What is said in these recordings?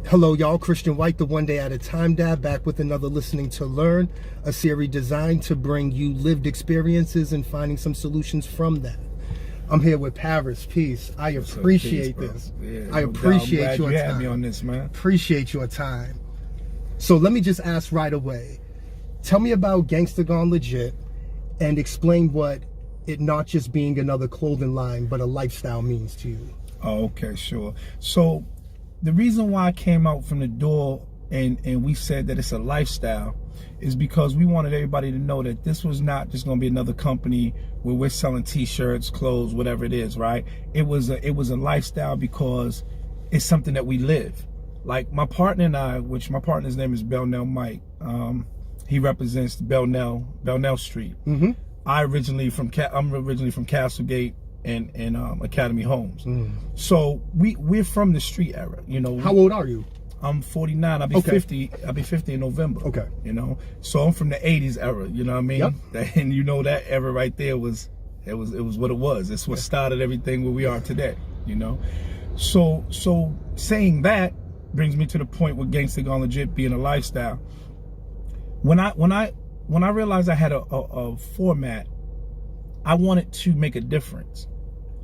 Hello, y'all. Christian White, the One Day at a Time Dad, back with another Listening to Learn, a series designed to bring you lived experiences and finding some solutions from that. I'm here with Paris. Peace. I appreciate this. Yeah, I appreciate your you time. had me on this, man. Appreciate your time. So let me just ask right away. Tell me about Gangsta Gone Legit and explain what it not just being another clothing line, but a lifestyle means to you. Oh, okay, sure. So the reason why I came out from the door and we said that it's a lifestyle is because we wanted everybody to know that this was not just going to be another company where we're selling t-shirts, clothes, whatever it is, right? It was a lifestyle because it's something that we live. Like my partner and I, which my partner's name is Belnell Mike. He represents Belnell Street. Mm-hmm. I'm originally from Castlegate and Academy Homes. So we're from the street era, you know. How old are you? I'm 49. I'll be 50. I'll be 50 in November. Okay. You know, so I'm from the 80s era. You know what I mean? Yep. And you know that era right there was what it was. It's what started everything where we are today. You know, so saying that brings me to the point with Gangsta Gone Legit being a lifestyle. When I realized I had a format, I wanted to make a difference,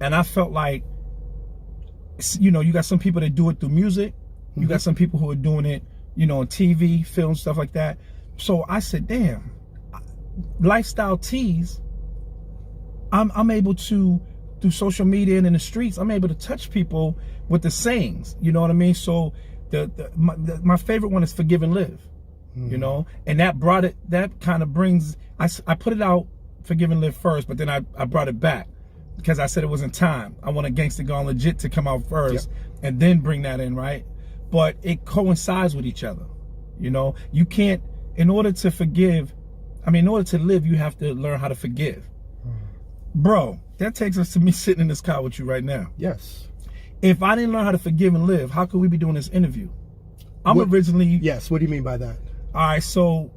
and I felt like, you know, you got some people that do it through music. You got some people who are doing it, you know, on TV, film, stuff like that. So I said, damn, lifestyle tees, I'm able to, through social media and in the streets, I'm able to touch people with the sayings, you know what I mean? So my favorite one is Forgive and Live, you know, and that kind of brings, I put it out, Forgive and Live first, but then I brought it back because I said it wasn't time. I want a Gangsta Gone Legit to come out first and then bring that in, right? But it coincides with each other. You know, you can't, in order to live, you have to learn how to forgive. Bro, that takes us to me sitting in this car with you right now. Yes. If I didn't learn how to forgive and live, how could we be doing this interview? Originally. Yes, what do you mean by that? All right, so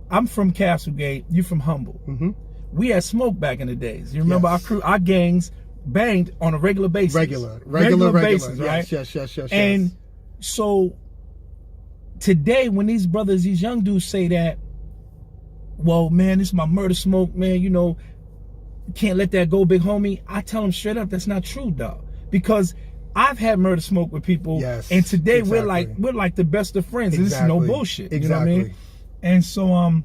I'm from Castlegate, you from Humble. We had smoke back in the days. You remember our crew, our gangs banged on a regular basis. Regular basis, right? Yes. And so today, when these young dudes say that, well, man, this is my murder smoke, man, you know, can't let that go, big homie. I tell them straight up, that's not true, dog. Because I've had murder smoke with people, and today we're like the best of friends. This is no bullshit. You know what I mean? And so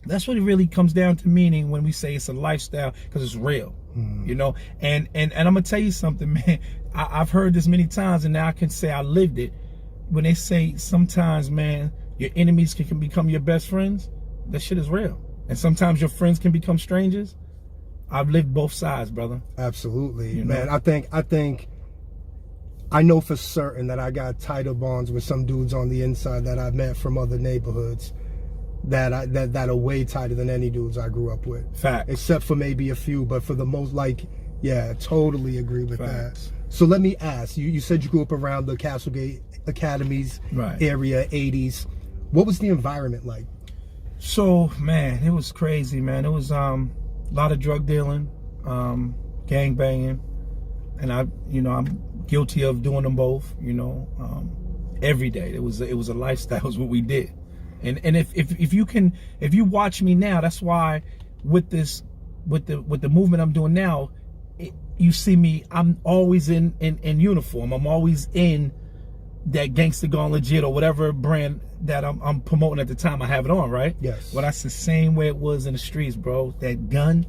that's what it really comes down to meaning when we say it's a lifestyle, because it's real. You know, and I'm gonna tell you something, man. I've heard this many times, and now I can say I lived it. When they say sometimes, man, your enemies can become your best friends, that shit is real. And sometimes your friends can become strangers. I've lived both sides, brother. Absolutely, you know? Man. I know for certain that I got tighter bonds with some dudes on the inside that I've met from other neighborhoods that are way tighter than any dudes I grew up with. Facts. Except for maybe a few, but for the most, totally agree with that. So let me ask, you said you grew up around the Castlegate Academies area, 80s. What was the environment like? So, man, it was crazy, man. It was a lot of drug dealing, gang banging, and I'm guilty of doing them both, you know, every day. It was a lifestyle, it was what we did. And if you watch me now, that's why with the movement I'm doing now, you see me, I'm always in uniform. I'm always in that Gangsta Gone Legit or whatever brand that I'm promoting at the time. I have it on, right? Yes. Well, that's the same way it was in the streets, bro. That gun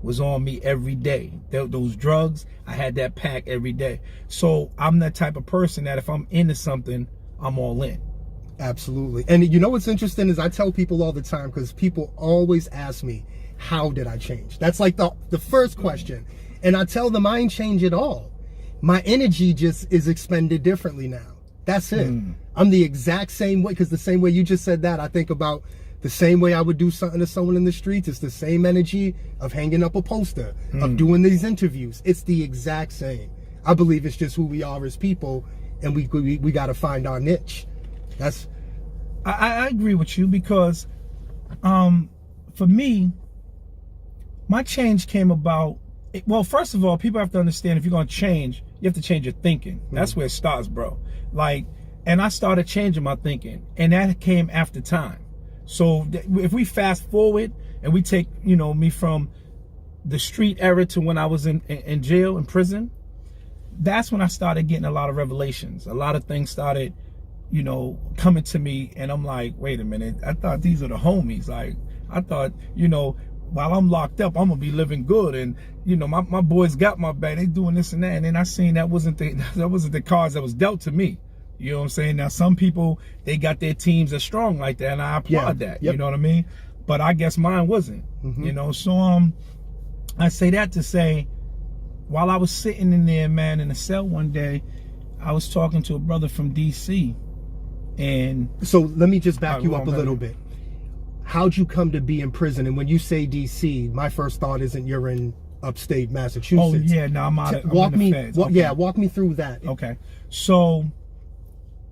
was on me every day. Those drugs, I had that pack every day. So I'm that type of person that if I'm into something, I'm all in. Absolutely. And you know what's interesting is I tell people all the time, because people always ask me, how did I change? That's like the first question. And I tell them I ain't changed at all. My energy just is expended differently now. That's it. I'm the exact same way, because the same way you just said that, I think about the same way I would do something to someone in the streets. It's the same energy of hanging up a poster, of doing these interviews. It's the exact same. I believe it's just who we are as people, and we got to find our niche. I agree with you, because for me, my change came about Well, first of all, people have to understand if you're going to change, you have to change your thinking. That's where it starts, bro. Like, and I started changing my thinking, and that came after time. So if we fast forward and we take, you know, me from the street era to when I was in jail, in prison, that's when I started getting a lot of revelations. A lot of things started, you know, coming to me, and I'm like, wait a minute, I thought these are the homies. Like, I thought, you know, while I'm locked up, I'm gonna be living good, and you know, my boys got my back. They doing this and that, and then I seen that wasn't the cards that was dealt to me. You know what I'm saying? Now some people, they got their teams as strong like that, and I applaud that. You know what I mean? But I guess mine wasn't. You know, so I say that to say, while I was sitting in there, man, in a cell one day, I was talking to a brother from DC, and so let me just back you up a little bit. How'd you come to be in prison? And when you say DC, my first thought isn't you're in upstate Massachusetts. Oh yeah, no, I'm out. I'm in the feds. Yeah, walk me through that. Okay, so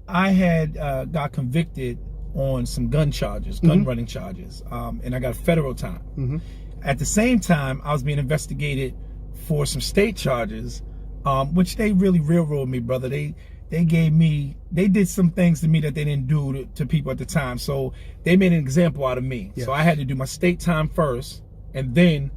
I had got convicted on some gun charges, gun running charges, and I got federal time. At the same time, I was being investigated for some state charges, which they really railroaded me, brother. They did some things to me that they didn't do to people at the time. So they made an example out of me. So I had to do my state time first and then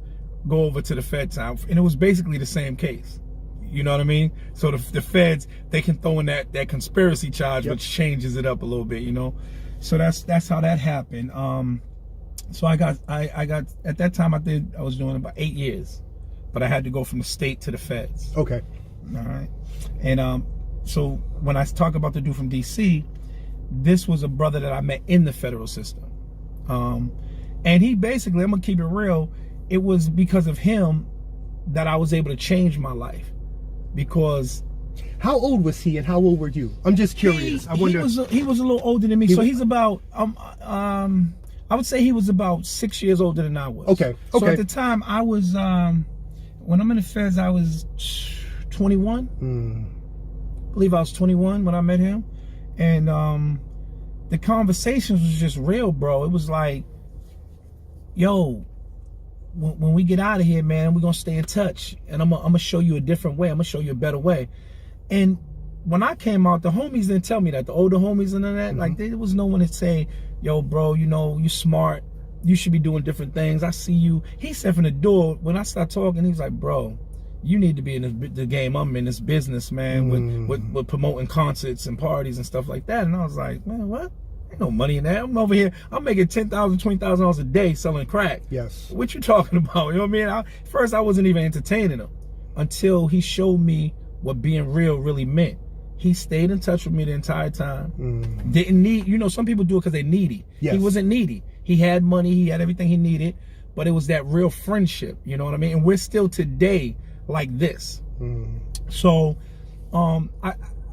go over to the Fed time. And it was basically the same case. You know what I mean? So the feds, they can throw in that conspiracy charge, which changes it up a little bit, you know? So that's how that happened. So I got at that time I was doing about 8 years, but I had to go from the state to the feds. Okay. All right. And so when I talk about the dude from DC, this was a brother that I met in the federal system. And he basically, I'm gonna keep it real, it was because of him that I was able to change my life. Because how old was he and how old were you? I'm just curious. I wonder. He was a little older than me. So he's about I would say he was about 6 years older than I was. Okay. So at the time I was when I'm in the feds, I was 21. I believe I was 21 when I met him. And the conversations was just real, bro. It was like, yo, when we get out of here, man, we're gonna stay in touch, and I'm gonna show you a different way. I'm gonna show you a better way. And when I came out, the homies didn't tell me that. The older homies and all that, like, there was no one to say, yo, bro, you know, you smart, you should be doing different things. I see you. He said from the door, when I started talking, he was like, bro, you need to be in the game. I'm in this business, man, with promoting concerts and parties and stuff like that. And I was like, man, what? Ain't no money in that. I'm over here. I'm making $10,000, $20,000 a day selling crack. Yes. What you talking about? You know what I mean? First, I wasn't even entertaining him until he showed me what being real really meant. He stayed in touch with me the entire time. Didn't need, you know, some people do it because they're needy. Yes. He wasn't needy. He had money. He had everything he needed. But it was that real friendship. You know what I mean? And we're still today like this. So,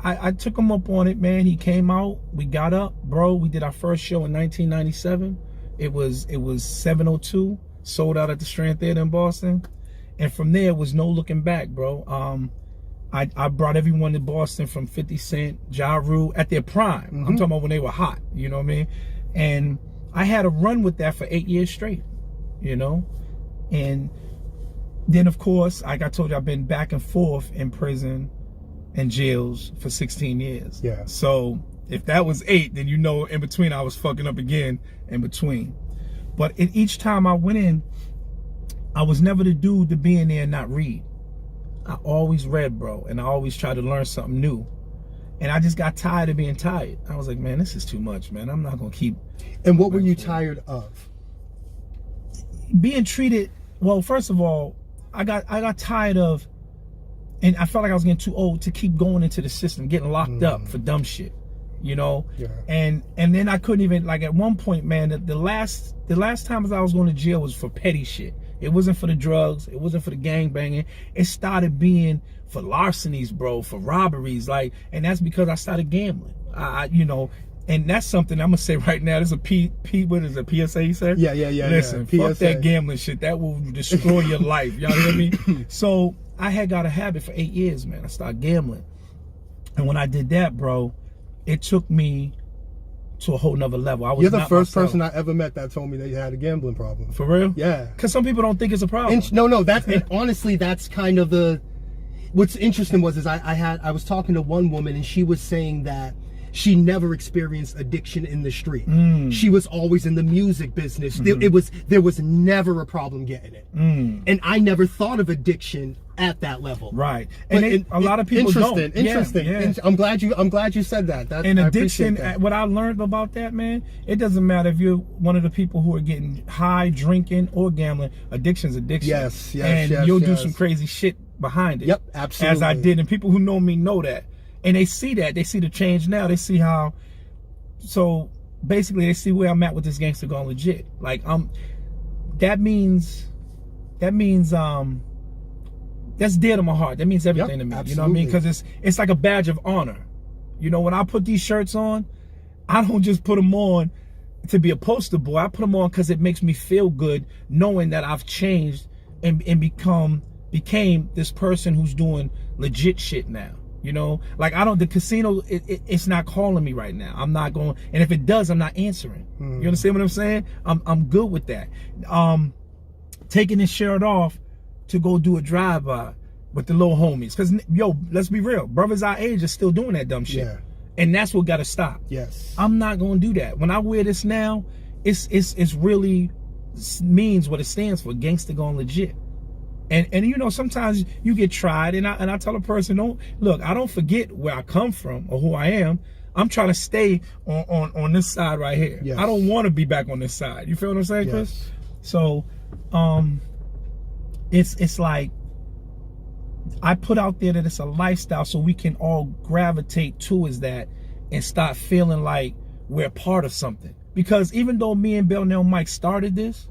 I took him up on it, man. He came out, we got up, bro. We did our first show in 1997. It was 702, sold out at the Strand Theater in Boston. And from there was no looking back, bro. I brought everyone to Boston, from 50 Cent, Ja Rule at their prime. I'm talking about when they were hot, you know what I mean? And I had a run with that for 8 years straight, you know? And then, of course, like I told you, I've been back and forth in prison and jails for 16 years. Yeah. So if that was 8, then you know in between I was fucking up again in between. But each time I went in, I was never the dude to be in there and not read. I always read, bro, and I always tried to learn something new. And I just got tired of being tired. I was like, man, this is too much, man. I'm not gonna keep. And what were you tired of? Being treated. Well, first of all, I got tired of, and I felt like I was getting too old to keep going into the system, getting locked up for dumb shit, you know. Yeah. And then I couldn't even, like, at one point, man, the last time I was going to jail was for petty shit. It wasn't for the drugs. It wasn't for the gang banging. It started being for larcenies, bro, for robberies, like, and that's because I started gambling. You know, and that's something I'm gonna say right now. There's a what is it, PSA you said? Yeah. Listen, fuck that gambling shit. That will destroy your life. Y'all hear me? So I had got a habit for 8 years, man. I started gambling. And when I did that, bro, it took me to a whole nother level. You're the first person I ever met that told me they had a gambling problem. For real? Yeah. Because some people don't think it's a problem. No, that's and honestly, that's kind of the. What's interesting was I was talking to one woman and she was saying that she never experienced addiction in the street. She was always in the music business. There was never a problem getting it. And I never thought of addiction at that level. Right. And a lot of people don't. Interesting. Yeah. I'm glad you said that. And addiction, what I learned about that, man, it doesn't matter if you're one of the people who are getting high, drinking, or gambling. Addiction's addiction. Yes. And you'll do some crazy shit behind it. Yep, absolutely. As I did. And people who know me know that. And they see that. They see the change now. They see how. So basically, they see where I'm at with this Gangsta Gone Legit. Like that means that's dear to my heart. That means everything to me. Absolutely. You know what I mean? Because it's like a badge of honor. You know, when I put these shirts on, I don't just put them on to be a poster boy. I put them on because it makes me feel good knowing that I've changed and became this person who's doing legit shit now. You know, like the casino, it's not calling me right now. I'm not going, and if it does, I'm not answering. You understand what I'm saying? I'm good with that. Taking this shirt off to go do a drive-by with the little homies. Because, yo, let's be real. Brothers our age are still doing that dumb shit. Yeah. And that's what got to stop. Yes. I'm not going to do that. When I wear this now, it's really means what it stands for. Gangsta Gone Legit. And you know, sometimes you get tried, and I tell a person, I don't forget where I come from or who I am. I'm trying to stay on this side right here. Yes. I don't want to be back on this side. You feel what I'm saying, Chris? Yes. So, it's like I put out there that it's a lifestyle, so we can all gravitate towards that and start feeling like we're part of something. Because even though me and Bell Mike started this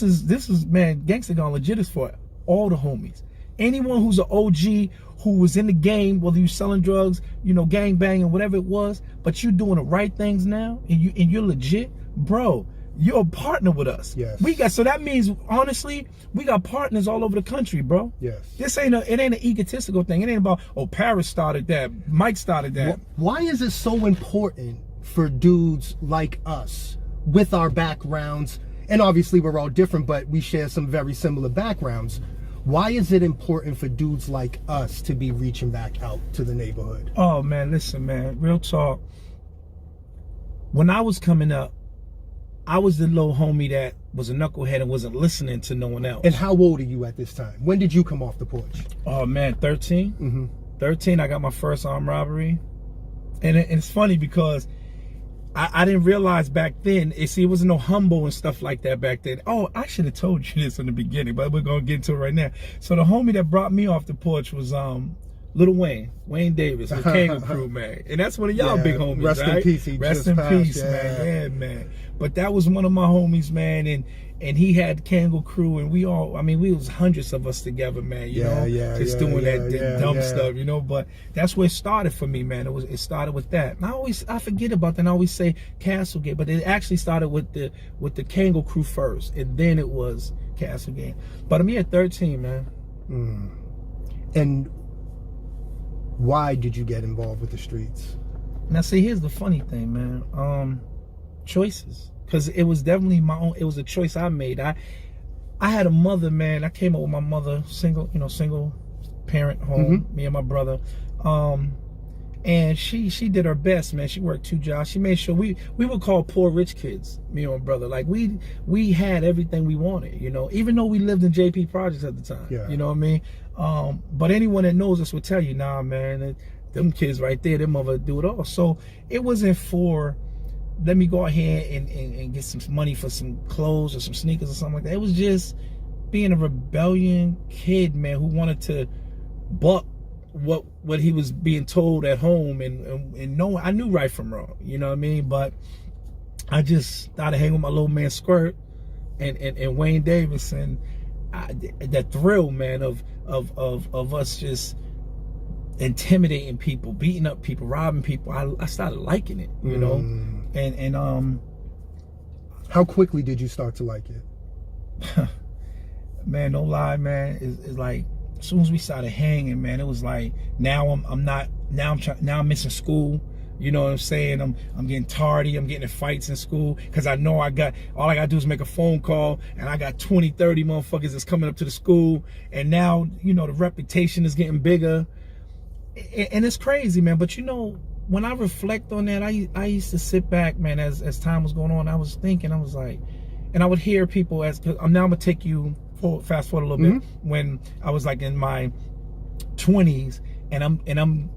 is man, Gangsta Gone Legit is for all the homies. Anyone who's an OG who was in the game, whether you're selling drugs, you know, gang banging, whatever it was, but you're doing the right things now, and you're legit, bro. You're a partner with us. Yes. So that means, honestly, we got partners all over the country, bro. Yes. It ain't an egotistical thing. It ain't about, Paris started that, Mike started that. Why is it so important for dudes like us with our backgrounds? And obviously we're all different, but we share some very similar backgrounds. Why is it important for dudes like us to be reaching back out to the neighborhood? Oh, man, listen, man, real talk. When I was coming up, I was the little homie that was a knucklehead and wasn't listening to no one else. And how old are you at this time? When did you come off the porch? Oh, man, 13. Mm-hmm. 13, I got my first armed robbery. And it's funny because I didn't realize back then, it wasn't no humble and stuff like that back then. Oh, I should have told you this in the beginning, but we're going to get into it right now. So the homie that brought me off the porch was Lil Wayne Davis, the Kango Crew, man. And that's one of y'all big homies, rest right? In peace. Rest in peace, man. Yeah, man. But that was one of my homies, man. And he had Kango Crew, and we was hundreds of us together, man. You know, just doing that dumb stuff, you know. But that's where it started for me, man. It started with that. And I forget about that. And I always say Castlegate, but it actually started with the Kango Crew first, and then it was Castlegate. But I'm here at 13, man. And why did you get involved with the streets? Now, see, here's the funny thing, man. Choices. Because it was definitely my own. It was a choice I made. I had a mother, man. I came up with my mother, single parent home, me and my brother. And she did her best, man. She worked 2 jobs. She made sure we were called poor rich kids, me and my brother. Like we had everything we wanted, you know, even though we lived in JP projects at the time. Yeah. You know what I mean? But anyone that knows us will tell you, nah, man, them kids right there, their mother do it all. So it wasn't for let me go out here and get some money for some clothes or some sneakers or something like that. It was just being a rebellion kid, man, who wanted to buck what he was being told at home and know I knew right from wrong, you know what I mean? But I just started hanging with my little man Squirt and Wayne Davis, and that thrill, man, of us just intimidating people, beating up people, robbing people. I started liking it, you know. And how quickly did you start to like it? Man, no lie, man. It's like as soon as we started hanging, man, it was like now I'm missing school. You know what I'm saying? I'm getting tardy. I'm getting in fights in school because I know all I gotta do is make a phone call, and I got 20, 30 motherfuckers that's coming up to the school, and now, you know, the reputation is getting bigger, and it's crazy, man. But you know, when I reflect on that, I used to sit back, man, as time was going on. I was thinking, I was like, and I would hear people now I'm gonna take you fast forward a little bit, when I was like in my 20s, and I'm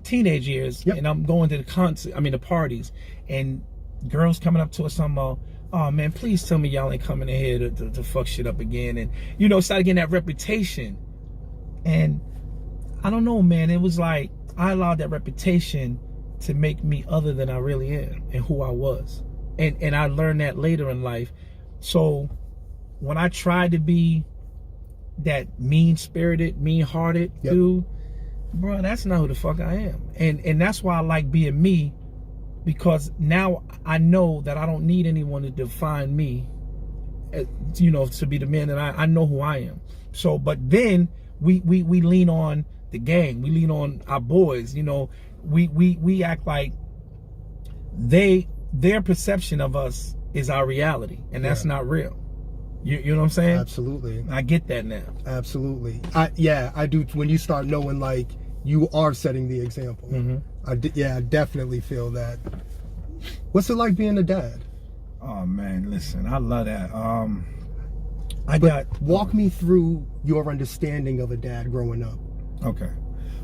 teenage years, and I'm going to the parties, and girls coming up to us, I'm oh man, please tell me y'all ain't coming in here to fuck shit up again, and you know, started getting that reputation. And I don't know, man, it was like I allowed that reputation to make me other than I really am and who I was, and I learned that later in life. So when I tried to be that mean-spirited, mean-hearted dude, bro, that's not who the fuck I am. And that's why I like being me, because now I know that I don't need anyone to define me, you know, to be the man that I know who I am. So, but then we lean on the gang, we lean on our boys, you know, we act like their perception of us is our reality, and that's not real. You know what I'm saying? Absolutely. I get that now. Absolutely. I do. When you start knowing, like, you are setting the example. I definitely feel that. What's it like being a dad? Oh man, listen, I love that. Walk me through your understanding of a dad growing up. Okay.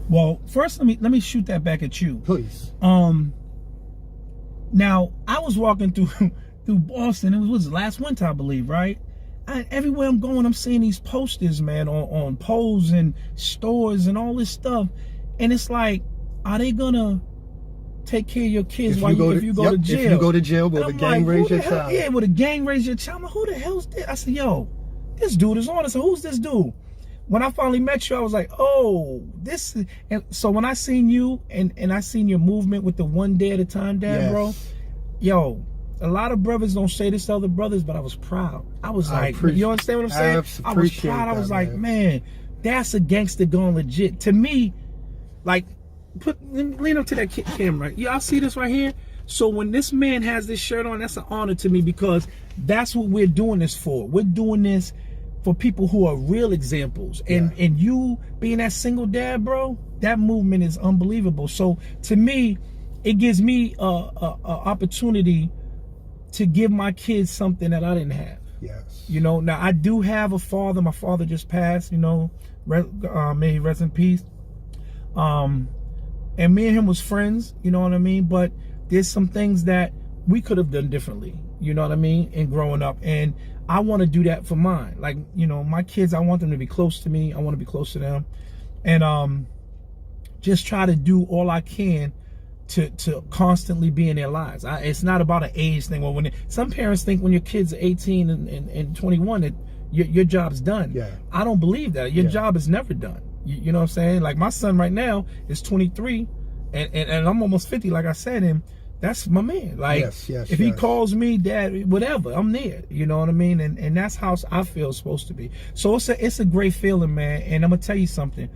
Well, first let me shoot that back at you, please. Now I was walking through Boston. It was last winter, I believe, right? Everywhere I'm going, I'm seeing these posters, man, on poles and stores and all this stuff. And it's like, are they gonna take care of your kids if you go to jail? If you go to jail, will the gang raise your child? Yeah, will the gang raise your child? I'm like, who the hell's this? I said, yo, this dude is on. I said, who's this dude? When I finally met you, I was like, oh, this is... And so when I seen you and I seen your movement with the one day at a time, Dad, bro, yo, a lot of brothers don't say this to other brothers, but I was proud. I was like, you understand what I'm saying? I was proud. I was like, man, that's a gangster going legit. To me, like, lean up to that camera. Y'all see this right here? So when this man has this shirt on, that's an honor to me, because that's what we're doing this for. We're doing this for people who are real examples. And you being that single dad, bro, that movement is unbelievable. So to me, it gives me a opportunity to give my kids something that I didn't have. Yes. You know, now I do have a father. My father just passed, you know, may he rest in peace. And me and him was friends, you know what I mean? But there's some things that we could have done differently, you know what I mean, in growing up. And I want to do that for mine. Like, you know, my kids, I want them to be close to me. I want to be close to them. And just try to do all I can to constantly be in their lives. It's not about an age thing. Well, some parents think when your kids are 18 and 21 that your job's done. Yeah. I don't believe that. Your job is never done. You know what I'm saying? Like, my son right now is 23 and I'm almost 50, like I said, and that's my man. Like, if he calls me dad, whatever, I'm there. You know what I mean? And that's how I feel it's supposed to be. So it's a great feeling, man. And I'm gonna tell you something.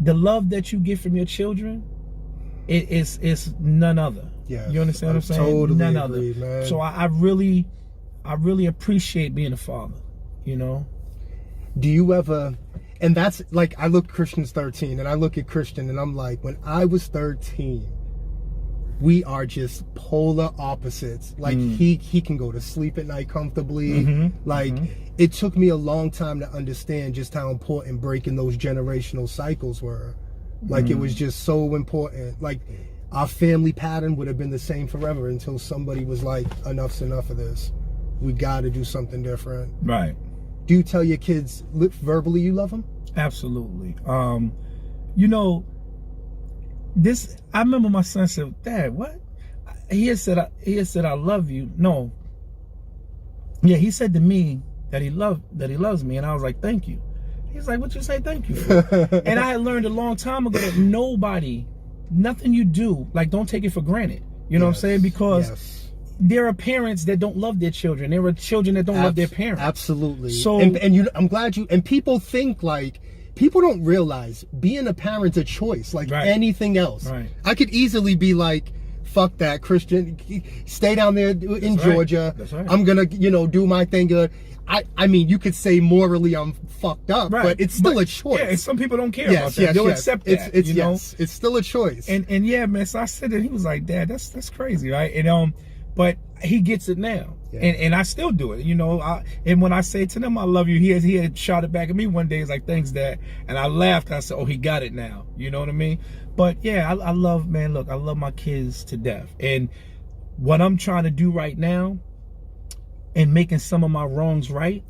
The love that you get from your children, it's none other. Yeah. You understand what I'm saying? Totally none agree, other. Man. So I really appreciate being a father, you know? Do you ever, and that's like, I look Christian's 13 and I look at Christian and I'm like, when I was 13, we are just polar opposites. Like, he can go to sleep at night comfortably. It took me a long time to understand just how important breaking those generational cycles were. Like, it was just so important. Like, our family pattern would have been the same forever until somebody was like, enough's enough of this. We got to do something different. Right. Do you tell your kids verbally you love them? Absolutely. You know, I remember my son said, Dad, what? He had said, I love you. No. Yeah, he said to me that he loves me. And I was like, thank you. He's like, what you say thank you for? And I had learned a long time ago that nothing you do, like, don't take it for granted. You know what I'm saying? Because there are parents that don't love their children. There are children that don't love their parents. Absolutely. So, and I'm glad and people think like, people don't realize being a parent's a choice, like anything else. Right. I could easily be like, fuck that, Christian, stay down there in Georgia. That's right. I'm gonna, do my thing good. I mean, you could say morally I'm fucked up, but it's still a choice. Yeah, some people don't care about that. They'll accept that. It's still a choice. And yeah, man. So I said that, he was like, Dad, that's crazy, right? And but he gets it now. Yeah. And I still do it, and when I say to them, I love you, he had shot it back at me one day. He's like, thanks, Dad. And I laughed. I said, oh, he got it now. You know what I mean? But yeah, I love, man, look, I love my kids to death. And what I'm trying to do right now and making some of my wrongs right,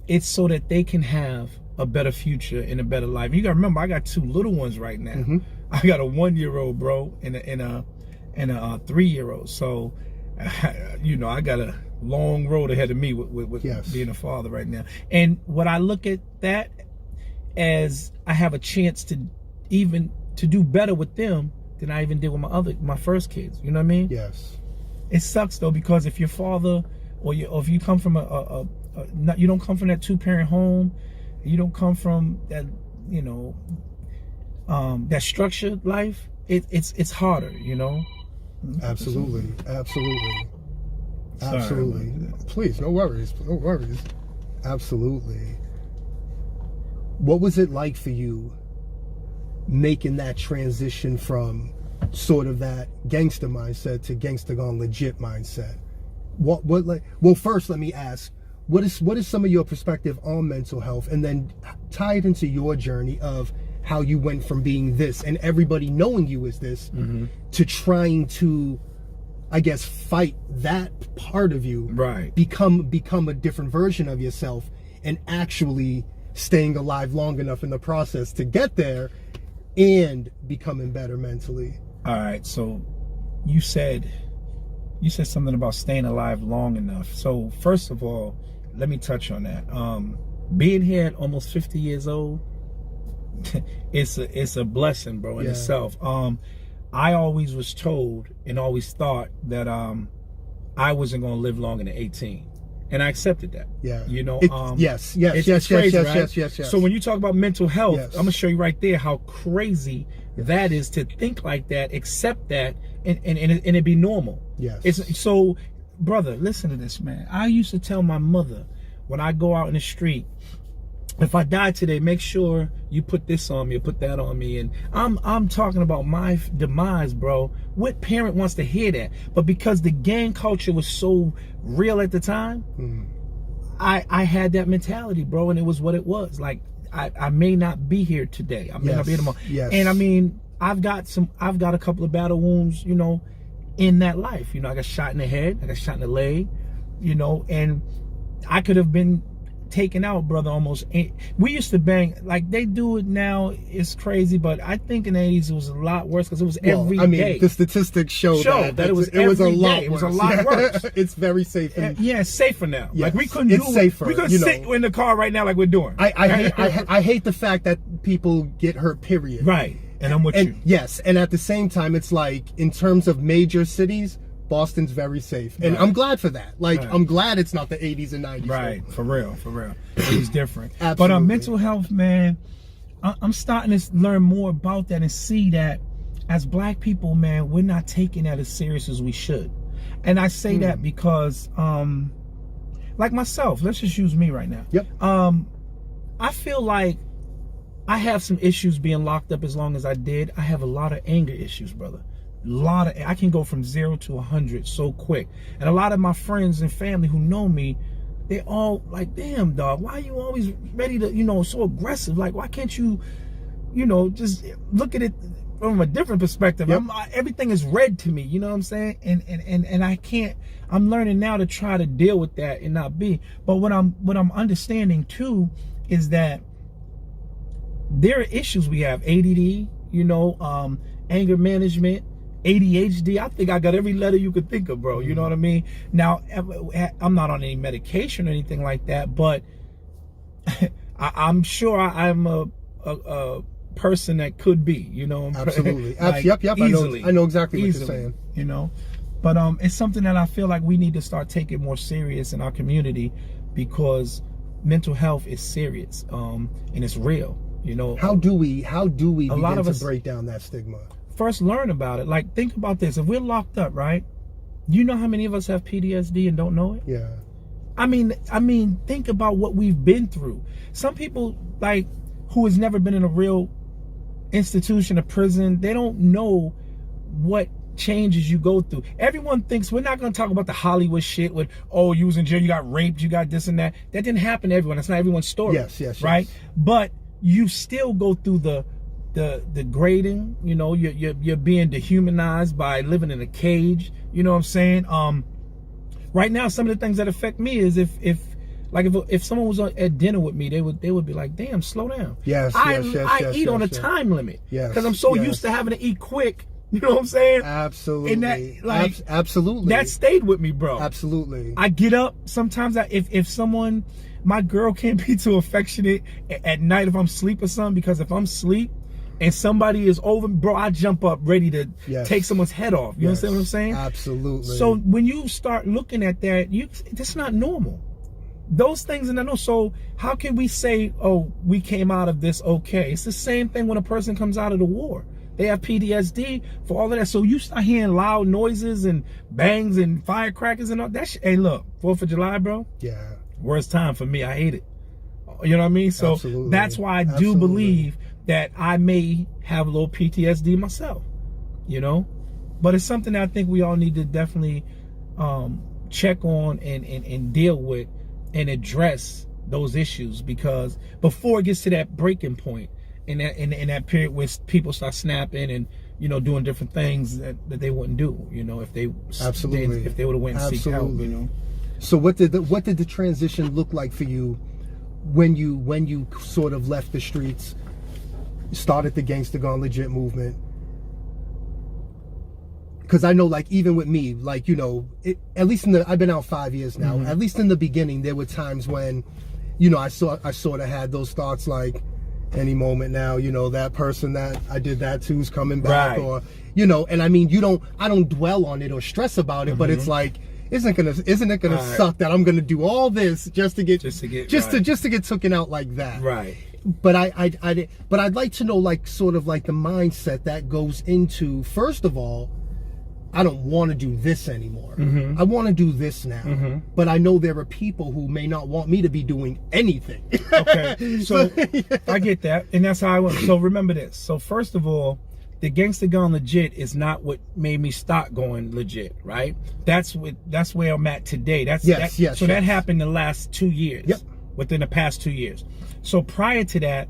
it's so that they can have a better future and a better life. You gotta remember, I got 2 little ones right now. Mm-hmm. I got a 1-year-old, bro, and a 3-year-old. So, I got a long road ahead of me with being a father right now. And what I look at that as, I have a chance to do better with them than I even did with my first kids. You know what I mean? Yes. It sucks though, because if your father or if you come from you don't come from that 2-parent home, you don't come from that, that structured life, it's harder, Absolutely. Sorry. Please, no worries. Absolutely. What was it like for you making that transition from sort of that gangster mindset to gangster gone legit mindset? Well, first let me ask, what is some of your perspective on mental health, and then tie it into your journey of how you went from being this and everybody knowing you as this to trying to, I guess, fight that part of you, right? Become a different version of yourself, and actually staying alive long enough in the process to get there and becoming better mentally. All right, so you said something about staying alive long enough. So first of all, let me touch on that. Being here at almost 50 years old, it's a blessing, bro, in itself. I always was told and always thought that I wasn't going to live longer than 18. And I accepted that. Yeah. Yes. It's crazy, right? Yes. So when you talk about mental health, I'm going to show you right there how crazy that is, to think like that, accept that, and it be normal. Yes. So, brother, listen to this, man. I used to tell my mother, when I go out in the street, if I die today, make sure you put this on me or put that on me. And I'm talking about my demise, bro. What parent wants to hear that? But because the gang culture was so real at the time, I had that mentality, bro, and it was what it was. Like, I may not be here today. I may not be here tomorrow. Yes. And I mean, I've got a couple of battle wounds, in that life. I got shot in the head, I got shot in the leg, and I could have been taken out, brother, almost. We used to bang like they do it now. It's crazy, but I think in the 80s it was a lot worse, because it was every day. The statistics show that it was a lot. It was a lot worse. It's very safe. It's safer now. Yes, like we couldn't it's safer. We couldn't sit in the car right now like we're doing. I hate the fact that people get hurt. Period. Right, and I'm with you. Yes, and at the same time, it's like, in terms of major cities, Boston's very safe, and I'm glad for that. Like, I'm glad it's not the 80s and 90s. Right, for real. It was different. Absolutely. But mental health, man, I'm starting to learn more about that and see that as Black people, man, we're not taking that as serious as we should. And I say that because, like myself, let's just use me right now. Yep. I feel like I have some issues being locked up as long as I did. I have a lot of anger issues, brother. I can go from 0 to 100 so quick. And a lot of my friends and family who know me, they all like, damn, dog, why are you always ready to, so aggressive? Like, why can't you, just look at it from a different perspective? Yep. Everything is red to me, you know what I'm saying? And I can't, I'm learning now to try to deal with that and not be. But what I'm understanding too is that there are issues we have. ADD, anger management, ADHD. I think I got every letter you could think of, bro. You know what I mean? Now, I'm not on any medication or anything like that, but I'm sure I'm a person that could be, Absolutely. Like, yep. Easily. I know exactly what you're saying. But it's something that I feel like we need to start taking more serious in our community, because mental health is serious, and it's real. You know, how do we begin to us break down that stigma? First, learn about it. Like, think about this. If we're locked up, right? You know how many of us have PTSD and don't know it? Yeah. I mean, think about what we've been through. Some people, like, who has never been in a real institution, a prison, they don't know what changes you go through. Everyone thinks, we're not going to talk about the Hollywood shit with, oh, you was in jail, you got raped, you got this and that. That didn't happen to everyone. That's not everyone's story. Yes. Right? But you still go through the grading. You know, you're being dehumanized by living in a cage. You know what I'm saying? Right now, some of the things that affect me is if someone was at dinner with me, they would be like, damn, slow down. I eat on a time limit. Because I'm so used to having to eat quick. You know what I'm saying? Absolutely. And that, like, absolutely. That stayed with me, bro. Absolutely. I get up sometimes. If someone, my girl can't be too affectionate at night if I'm asleep or something, because if I'm asleep and somebody is over, bro, I jump up ready to take someone's head off. You understand what I'm saying? Absolutely. So when you start looking at that, that's not normal. Those things are not normal. So how can we say, oh, we came out of this okay? It's the same thing when a person comes out of the war. They have PTSD for all of that. So you start hearing loud noises and bangs and firecrackers and all that shit. Hey, look, 4th of July, bro. Yeah. Worst time for me. I hate it. You know what I mean? So that's why I do believe that I may have a little PTSD myself, you know? But it's something that I think we all need to definitely check on and deal with and address those issues, because before it gets to that breaking point, in that period where people start snapping and, you know, doing different things that they wouldn't do, you know, if they would have went and seek help, you know. So what did the transition look like for you when you sort of left the streets, started the Gangsta Gone Legit movement? Because I know, like, even with me, like, you know, at least I've been out 5 years now. At least in the beginning, there were times when, you know, I sort of had those thoughts like, any moment now, you know, that person that I did that to is coming back, or, you know, and I mean, I don't dwell on it or stress about it, but it's like, isn't it gonna suck that I'm gonna do all this just to get taken out like that? Right. But I'd like to know, like, sort of like the mindset that goes into, first of all, I don't want to do this anymore. I want to do this now. But I know there are people who may not want me to be doing anything. Okay, so I get that, and that's how I went. So remember this. So first of all, the Gangsta Gone Legit is not what made me start going legit, right? That's where I'm at today. That happened the last 2 years. Yep. Within the past 2 years. So prior to that,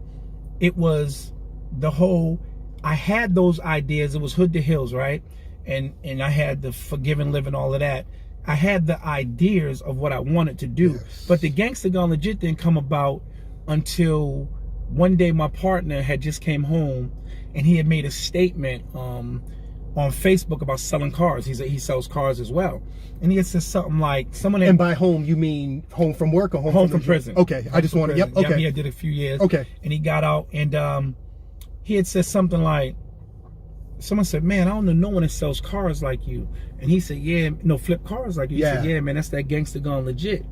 it was the whole, I had those ideas. It was Hood to Hills, right? And I had the Forgiven Living, all of that. I had the ideas of what I wanted to do. But the Gangsta Gone Legit didn't come about until one day my partner had just came home and he had made a statement on Facebook about selling cars. He sells cars as well. And he had said something like, and by home, you mean home from work or home from prison? Okay, I just wanted, okay. Yeah, he did a few years. Okay. And he got out, and he had said something like, someone said, man, I don't know no one that sells cars like you. And he said, yeah, no, flip cars like you. He said, yeah, man, that's that Gangsta Gone Legit.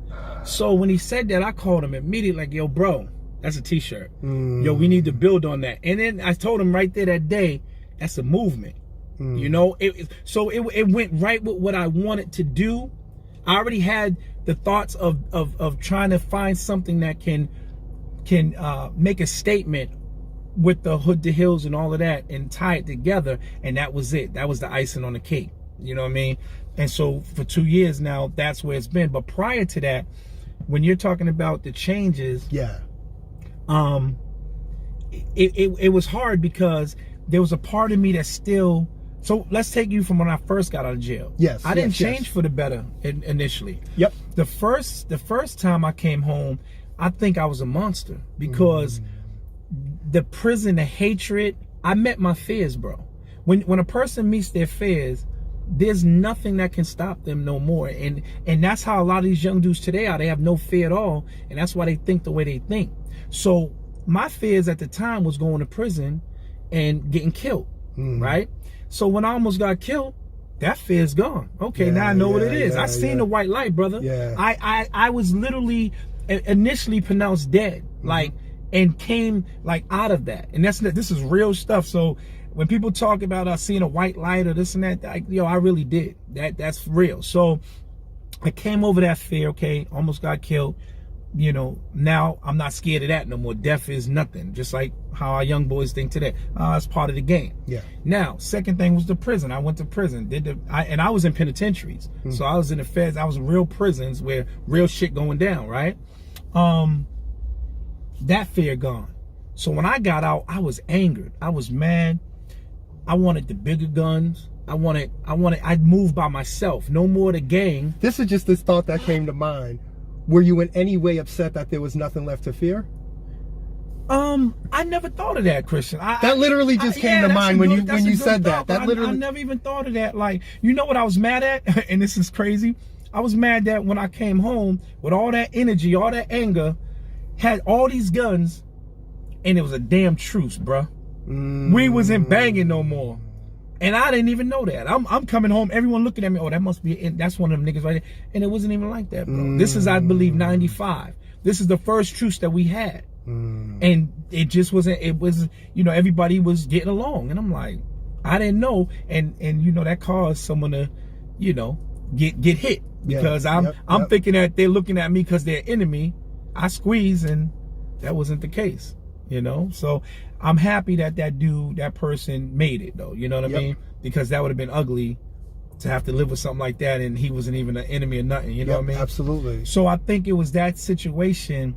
So when he said that, I called him immediately, like, yo, bro, that's a t-shirt. Yo, we need to build on that. And then I told him right there that day, that's a movement. You know, it went right with what I wanted to do. I already had the thoughts of trying to find something that can make a statement with the Hood to Hills and all of that and tie it together, and that was it. That was the icing on the cake. You know what I mean? And so for 2 years now, that's where it's been. But prior to that, when you're talking about the changes, it was hard because there was a part of me that still. So let's take you from when I first got out of jail. Yes, I didn't change for the better initially. Yep. The first time I came home, I think I was a monster because the prison, the hatred, I met my fears, bro. When a person meets their fears, there's nothing that can stop them no more. And that's how a lot of these young dudes today are. They have no fear at all, and that's why they think the way they think. So my fears at the time was going to prison and getting killed, right? So when I almost got killed, that fear's gone. Okay, now I know what it is. I seen the white light, brother. I was literally initially pronounced dead. Like, and came like out of that. And this is real stuff. So when people talk about seeing a white light or this and that, I really did. That's real. So I came over that fear, okay, almost got killed. You know, now I'm not scared of that no more. Death is nothing. Just like how our young boys think today. It's part of the game. Yeah. Now, second thing was the prison. I went to prison. And I was in penitentiaries. So I was in the feds. I was in real prisons where real shit going down, right? That fear gone. So when I got out, I was angered. I was mad. I wanted the bigger guns. I moved by myself. No more the gang. This is just this thought that came to mind. Were you in any way upset that there was nothing left to fear? I never thought of that, Christian. That literally just came to mind when you said that. I never even thought of that. Like, you know what I was mad at? And this is crazy. I was mad that when I came home with all that energy, all that anger, had all these guns, and it was a damn truce, bruh. We wasn't banging no more. And I didn't even know that. I'm coming home, everyone looking at me, oh, that must be, that's one of them niggas right there. And it wasn't even like that, bro. This is, I believe, 95. This is the first truce that we had. And it just wasn't, it was, you know, everybody was getting along. And I'm like, I didn't know. And you know, that caused someone to, you know, get hit. Because I'm thinking that they're looking at me because they're enemy. I squeeze, and that wasn't the case, you know? So I'm happy that that person made it, though. You know what I mean? Because that would have been ugly to have to live with something like that, and he wasn't even an enemy or nothing. You know what I mean? Absolutely. So I think it was that situation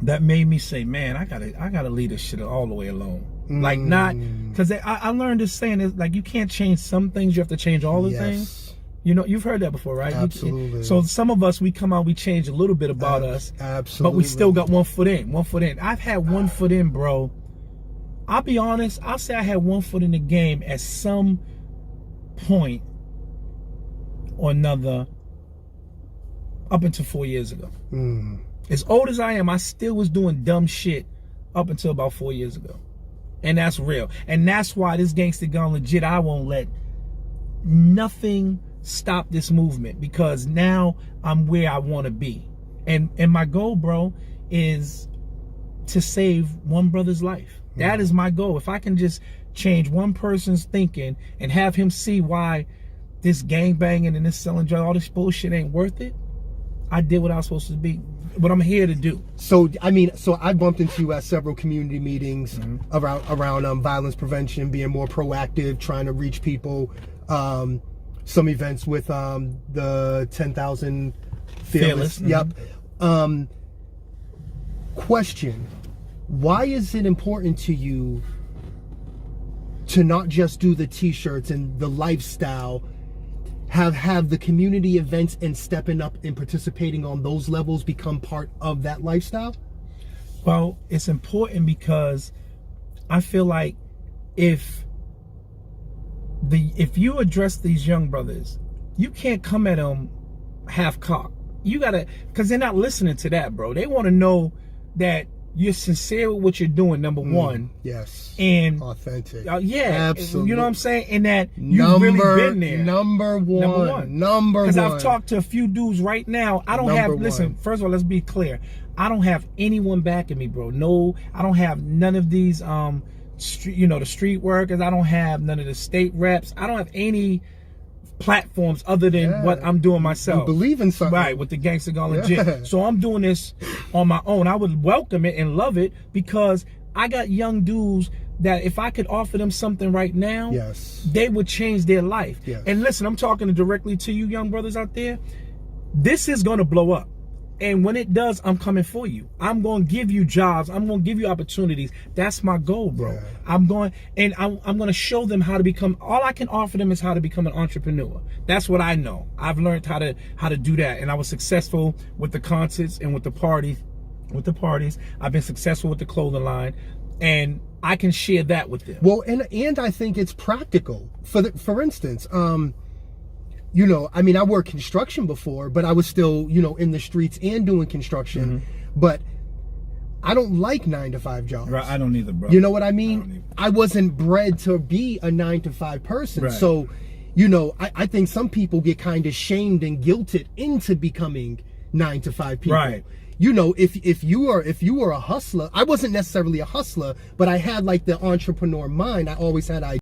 that made me say, man, I gotta leave this shit all the way alone. Like, not, because I learned this saying is like, you can't change some things, you have to change all the things. You know, you've heard that before, right? Absolutely. So some of us, we come out, we change a little bit about us. Absolutely. But we still got 1 foot in, 1 foot in. I've had 1 foot in, bro. I'll be honest, I'll say I had 1 foot in the game at some point or another up until 4 years ago. As old as I am, I still was doing dumb shit up until about 4 years ago. And that's real. And that's why this Gangsta gone legit. I won't let nothing stop this movement, because now I'm where I want to be. And my goal, bro, is to save one brother's life. That is my goal. If I can just change one person's thinking and have him see why this gang banging and this selling drugs, all this bullshit ain't worth it, I did what I was supposed to be, what I'm here to do. So, I mean, so I bumped into you at several community meetings around violence prevention, being more proactive, trying to reach people. Some events with the 10,000 Fearless. Question: why is it important to you to not just do the t-shirts and the lifestyle, have the community events and stepping up and participating on those levels become part of that lifestyle? Well, it's important because I feel like if you address these young brothers, you can't come at them half-cocked. You gotta, because they're not listening to that, bro. They want to know that you're sincere with what you're doing, number one. Yes. And authentic. Yeah. Absolutely. You know what I'm saying? And that you've really been there. Number one. Because I've talked to a few dudes right now. I don't have, listen, first of all, let's be clear. I don't have anyone backing me, bro. No, I don't have none of these, you know, the street workers. I don't have none of the state reps. I don't have any platforms other than what I'm doing myself. You believe in something. Right, with the Gangsta Gone Legit. So I'm doing this on my own. I would welcome it and love it, because I got young dudes that if I could offer them something right now, they would change their life. And listen, I'm talking directly to you young brothers out there. This is going to blow up. And when it does, I'm coming for you. I'm going to give you jobs. I'm going to give you opportunities. That's my goal, bro. I'm going to show them how to become, all I can offer them is how to become an entrepreneur. That's what I know. I've learned how to do that. And I was successful with the concerts and with the parties. I've been successful with the clothing line, and I can share that with them. Well, and I think it's practical. For instance, you know, I mean, I worked construction before, but I was still, you know, in the streets and doing construction. But I don't like 9-to-5 jobs. Right, I don't either, bro. You know what I mean? I wasn't bred to be a 9-to-5 person. Right. So, you know, I think some people get kind of shamed and guilted into becoming 9-to-5 people. Right. you know, if you were a hustler, I wasn't necessarily a hustler, but I had like the entrepreneur mind. I always had ideas.